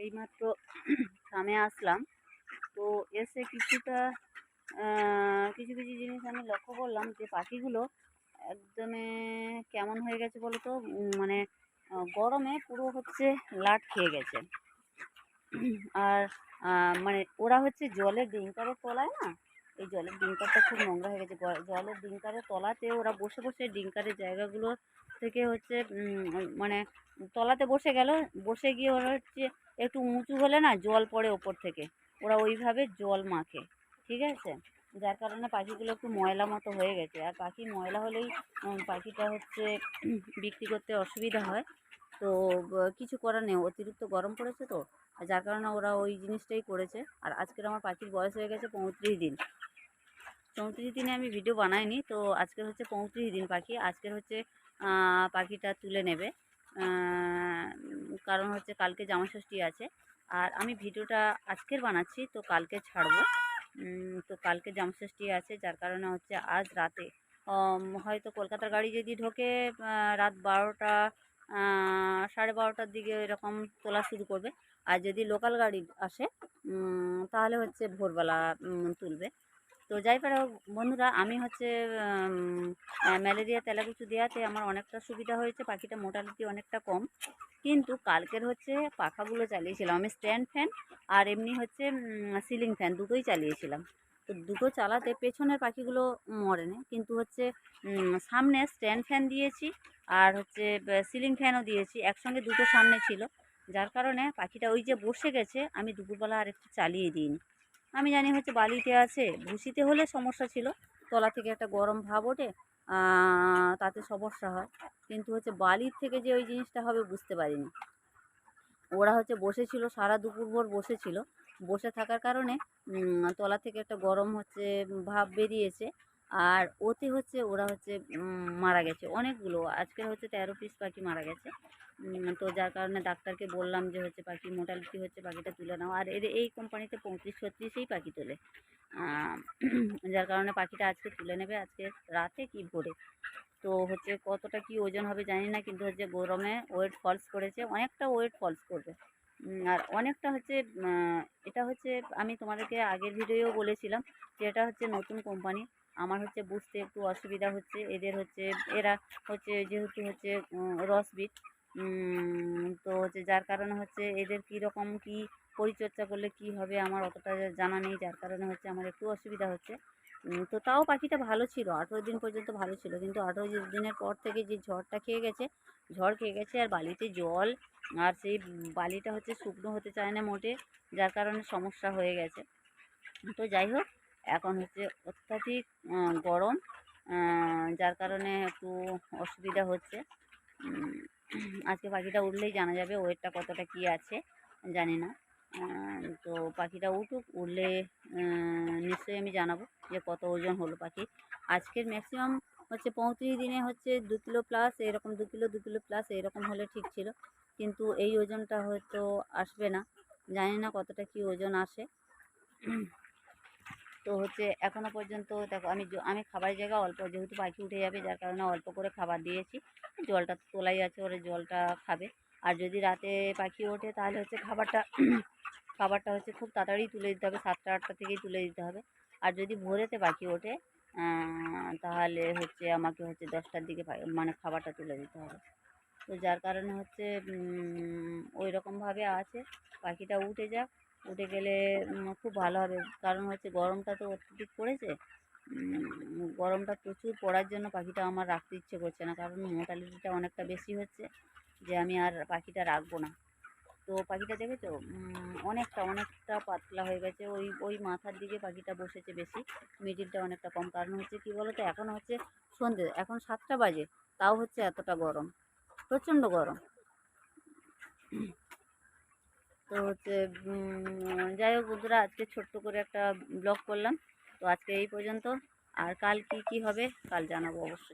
এইমাত্র থামে আসলাম। তো এসে কিছু কিছু জিনিস আমি লক্ষ্য করলাম যে পাখিগুলো একদমই কেমন হয়ে গেছে বলো তো, মানে গরমে পুরো হচ্ছে লাট খেয়ে গেছে। আর মানে ওরা হচ্ছে জলের ডিঙ্কারের তলায় না, এই জলের ডিঙ্কারটা খুব নোংরা হয়ে গেছে। জলের ডিঙ্কারের তলাতে ওরা বসে বসে ডিঙ্কারের জায়গাগুলো থেকে হচ্ছে মানে তলাতে বসে গেল, বসে গিয়ে ওরা হচ্ছে একটু উঁচু হলে না জল পড়ে ওপর থেকে, ওরা ওইভাবে জল মাখে, ঠিক আছে? যার কারণে পাখিগুলো একটু ময়লা মতো হয়ে গেছে। আর পাখি ময়লা হলেই পাখিটা হচ্ছে বিক্রি করতে অসুবিধা হয়। তো কিছু করার নেই, অতিরিক্ত গরম পড়েছে তো, আর যার কারণে ওরা ওই জিনিসটাই করেছে। আর আজকের আমার পাখির বয়স হয়ে গেছে 35 দিন। 34 দিনে আমি ভিডিও বানাইনি, তো আজকের হচ্ছে 35 দিন পাখি। আজকের হচ্ছে পাখিটা তুলে নেবে, কারণ হচ্ছে কালকে জামাষষ্ঠী আছে। আর আমি ভিডিওটা আজকের বানাচ্ছি, তো কালকে ছাড়বো। তো কালকে জামষষ্ঠী আছে, যার কারণে হচ্ছে আজ রাতে হয়তো কলকাতার গাড়ি যদি ঢোকে রাত 12টা 12:30টার দিকে এরকম তোলা শুরু করবে। আর যদি লোকাল গাড়ি আসে তাহলে হচ্ছে ভোরবেলা তুলবে। তো যাই পারে হোক বন্ধুরা, আমি হচ্ছে ম্যালেরিয়া তেলাকুচু দেওয়াতে আমার অনেকটা সুবিধা হয়েছে, পাখিটা মোটালিটি অনেকটা কম। কিন্তু কালকের হচ্ছে পাখাগুলো চালিয়েছিলাম আমি, স্ট্যান্ড ফ্যান আর এমনি হচ্ছে সিলিং ফ্যান দুটোই চালিয়েছিলাম। তো দুটো চালাতে পেছনের পাখিগুলো মরেনি, কিন্তু হচ্ছে সামনে স্ট্যান্ড ফ্যান দিয়েছি আর হচ্ছে সিলিং ফ্যানও দিয়েছি, একসঙ্গে দুটো সামনে ছিল। যার কারণে পাখিটা ওই যে বসে গেছে, আমি দুপুরবেলা আর একটু চালিয়ে দিইনি। আমি জানি হচ্ছে বালিতে আছে, ভুসিতে হলে সমস্যা ছিল, তলা থেকে একটা গরম ভাব ওঠে, তাতে সমস্যা হয়। কিন্তু হচ্ছে বালির থেকে যে ওই জিনিসটা হবে বুঝতে পারিনি। ওরা হচ্ছে বসেছিল, সারা দুপুরভর বসেছিল, বসে থাকার কারণে তলা থেকে একটা গরম হচ্ছে ভাব বেরিয়েছে। আর ওতে হচ্ছে ওরা হচ্ছে মারা গেছে অনেকগুলো, আজকের হচ্ছে 13 পিস পাখি মারা গেছে। তো যার কারণে ডাক্তারকে বললাম যে হচ্ছে পাখি মোটালিটি হচ্ছে, পাখিটা তুলে নাও। আর এই কোম্পানিতে 35-36এই পাখি তোলে, যার কারণে পাখিটা আজকে তুলে নেবে, আজকে রাতে কি ভোরে। তো হচ্ছে কতটা কি ওজন হবে জানি না, কিন্তু হচ্ছে গরমে ওয়েট ফলস করেছে, অনেকটা ওয়েট ফলস করবে। আর অনেকটা হচ্ছে এটা হচ্ছে আমি তোমাদেরকে আগের ভিডিওও বলেছিলাম যে এটা হচ্ছে নতুন কোম্পানি। আমার হচ্ছে বুঝতে একটু অসুবিধা হচ্ছে, এদের হচ্ছে এরা হচ্ছে যেহেতু হচ্ছে রসবিট, তো হচ্ছে যার কারণে হচ্ছে এদের কীরকম কী পরিচর্যা করলে কি হবে আমার অতটা জানা নেই, যার কারণে হচ্ছে আমার একটু অসুবিধা হচ্ছে। তো তাও পাখিটা ভালো ছিল, 18 দিন পর্যন্ত ভালো ছিল, কিন্তু 18 দিনের পর থেকে যে ঝড়টা খেয়ে গেছে, ঝড় খেয়ে গেছে আর বালিতে জল, আর সেই বালিটা হচ্ছে শুকনো হতে চায় না মোটে, যার কারণে সমস্যা হয়ে গেছে। তো যাই হোক, এখন হচ্ছে অত্যাধিক গরম, যার কারণে একটু অসুবিধা হচ্ছে। আজকে পাখিটা উঠলেই জানা যাবে ওয়েটটা কতটা কী আছে, জানি না। তো পাখিটা উঠুক, উঠলে নিশ্চয়ই আমি জানাবো যে কত ওজন হলো পাখি। আজকের ম্যাক্সিমাম হচ্ছে 35 দিনে হচ্ছে 2 কিলো প্লাস, এরকম 2 কিলো প্লাস এরকম হলে ঠিক ছিল, কিন্তু এই ওজনটা হয়তো আসবে না, জানি না কতটা কি ওজন আসে। তো হচ্ছে এখনও পর্যন্ত দেখো, আমি খাবারের জায়গা অল্প, যেহেতু পাখি উঠে যাবে যার কারণে অল্প করে খাবার দিয়েছি। জলটা তো তোলাই আছে, ওরা জলটা খাবে। আর যদি রাতে পাখি ওঠে তাহলে হচ্ছে খাবারটা হচ্ছে খুব তাড়াতাড়ি তুলে দিতে হবে, 7টা-8টা থেকেই তুলে দিতে হবে। আর যদি ভোরেতে পাখি ওঠে তাহলে হচ্ছে আমাকে হচ্ছে 10টার দিকে মানে খাবারটা তুলে দিতে হবে। তো যার কারণে হচ্ছে ওই রকমভাবে আছে, পাখিটা উঠে যাক, উঠে গেলে খুব ভালো হবে। কারণ হচ্ছে গরমটা তো অত্যধিক পড়েছে, গরমটা প্রচুর পড়ার জন্য পাখিটা আমার রাখতে ইচ্ছে করছে না, কারণ মোর্টালিটিটা অনেকটা বেশি হচ্ছে, যে আমি আর পাখিটা রাখবো না। তো পাখিটা দেখেছো অনেকটা পাতলা হয়ে গেছে, ওই মাথার দিকে পাখিটা বসেছে বেশি, মিডিলটা অনেকটা কম। কারণ হচ্ছে কী বলো তো, এখন হচ্ছে সন্ধ্যে, এখন 7টা বাজে, তাও হচ্ছে এতটা গরম, প্রচণ্ড গরম। তো হচ্ছে যাই হোক বন্ধুরা, আজকে ছোট্ট করে একটা ব্লগ করলাম। তো আজকে এই পর্যন্ত, আর কাল কি হবে কাল জানাবো অবশ্যই।